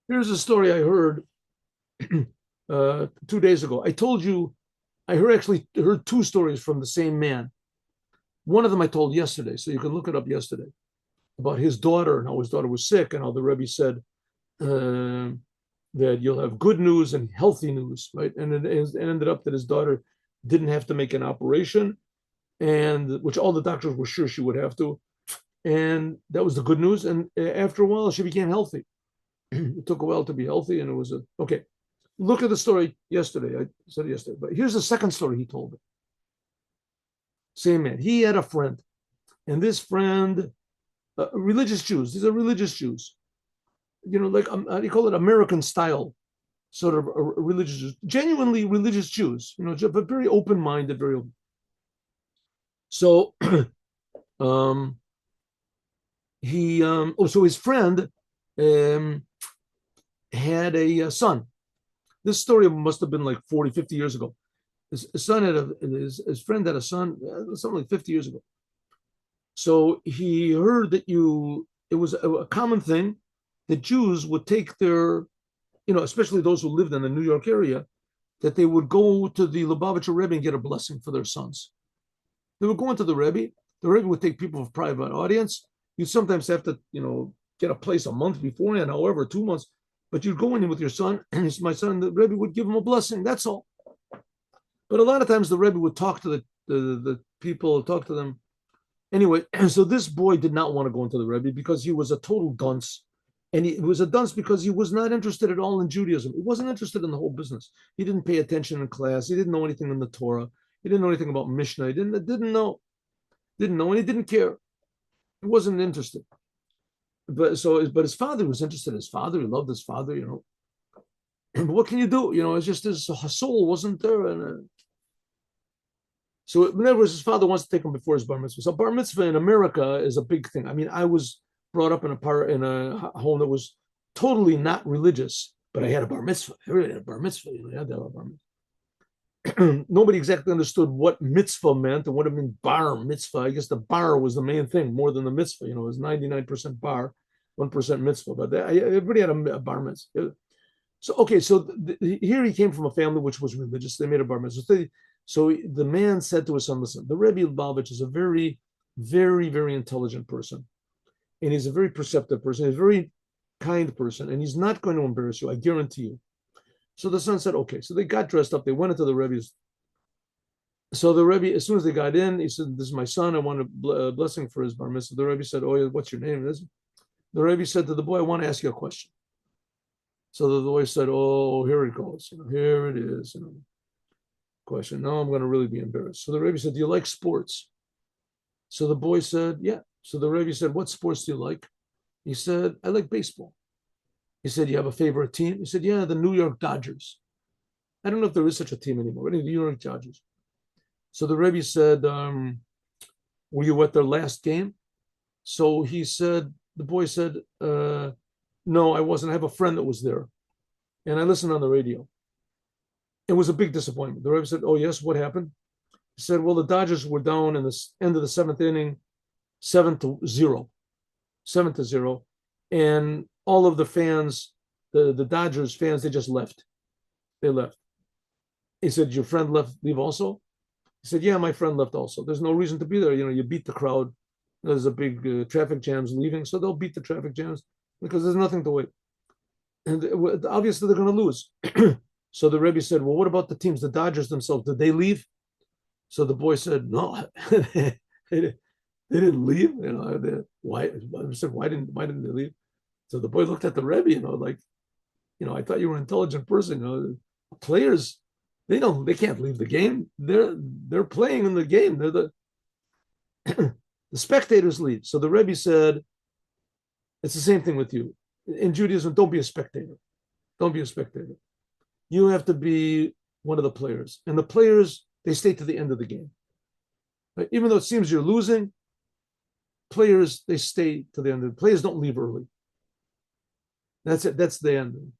Here's a story I heard 2 days ago. I told you I heard two stories from the same man. One of them I told yesterday, so you can look it up yesterday, about his daughter and how his daughter was sick and how the Rebbe said uh, that you'll have good news and healthy news, right? And it ended up that his daughter didn't have to make an operation, and which all the doctors were sure she would have to, and that was the good news. And after a while, she became healthy. It took a while to be healthy, and it was okay. Look at the story yesterday. I said it yesterday, but here's the second story he told me. Same man. He had a friend, and this friend, religious Jews. These are religious Jews. Like how do you call it? American style, sort of religious Jews, genuinely religious Jews. But very open minded, very open. So, um, so his friend um, had a son. This story must have been like 40, 50 years ago. His son his friend had a son, something like 50 years ago. So he heard that it was a common thing that Jews would take their, especially those who lived in the New York area, that they would go to the Lubavitcher Rebbe and get a blessing for their sons. They would go into the Rebbe. The Rebbe would take people of private audience. You'd sometimes have to, get a place a month beforehand, however, 2 months. But you'd go in with your son, and my son, the Rebbe would give him a blessing. That's all. But a lot of times the Rebbe would talk to the people, talk to them. Anyway, so this boy did not want to go into the Rebbe because he was a total dunce. And he was a dunce because he was not interested at all in Judaism. He wasn't interested in the whole business. He didn't pay attention in class. He didn't know anything in the Torah. He didn't know anything about Mishnah. He didn't know, and he didn't care. He wasn't interested. But his father was interested. His father, he loved his father. But what can you do? It's just his soul wasn't there. And so, in other words, his father wants to take him before his bar mitzvah. So, bar mitzvah in America is a big thing. I mean, I was brought up in a home that was totally not religious, but I had a bar mitzvah. Everybody had a bar mitzvah. You had to have a bar mitzvah. Nobody exactly understood what mitzvah meant and what it meant bar mitzvah. I guess the bar was the main thing more than the mitzvah. It was 99% bar, 1% mitzvah. But everybody had a bar mitzvah. So, okay, so here he came from a family which was religious. They made a bar mitzvah. So the man said to his son, listen, the Rebbe Lubavitch is a very, very, very intelligent person. And he's a very perceptive person. He's a very kind person. And he's not going to embarrass you, I guarantee you. So the son said, okay. So they got dressed up. They went into the Rebbe's. So the Rebbe, as soon as they got in, he said, this is my son. I want a blessing for his bar mitzvah. The Rebbe said, oh, what's your name? The Rebbe said to the boy, I want to ask you a question. So the boy said, oh, here it goes. Here it is. Question. Now I'm going to really be embarrassed. So the Rebbe said, do you like sports? So the boy said, yeah. So the Rebbe said, what sports do you like? He said, I like baseball. He said, you have a favorite team? He said, yeah, the New York Dodgers. I don't know if there is such a team anymore, but the New York Dodgers. So the Rebbe said, were you at their last game? So the boy said, no, I wasn't. I have a friend that was there. And I listened on the radio. It was a big disappointment. The Rebbe said, oh, yes, what happened? He said, well, the Dodgers were down in the end of the seventh inning, 7-0, 7-0. And all of the fans, the Dodgers fans, they just left. They left. He said, your friend leave also? He said, yeah, my friend left also. There's no reason to be there. You beat the crowd. There's a big traffic jams leaving, so they'll beat the traffic jams because there's nothing to wait. And obviously they're going to lose. So the Rebbe said, well, what about the teams, the Dodgers themselves? Did they leave? So the boy said, no, they didn't leave. Why? I said, why didn't they leave? So the boy looked at the Rebbe, like, I thought you were an intelligent person. Players, they can't leave the game. They're playing in the game. They're the spectators leave. So the Rebbe said, it's the same thing with you. In Judaism, don't be a spectator. Don't be a spectator. You have to be one of the players. And the players, they stay to the end of the game. Right? Even though it seems you're losing, players, they stay to the end. The players don't leave early. That's it. That's the end.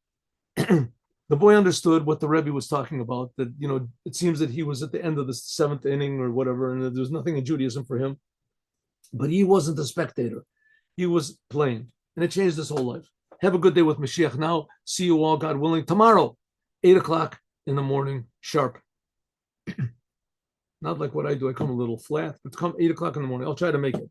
The boy understood what the Rebbe was talking about, that, it seems that he was at the end of the seventh inning or whatever, and there was nothing in Judaism for him. But he wasn't a spectator. He was playing. And it changed his whole life. Have a good day with Mashiach now. See you all, God willing, tomorrow, 8 o'clock in the morning, sharp. Not like what I do. I come a little flat, but come 8 o'clock in the morning. I'll try to make it.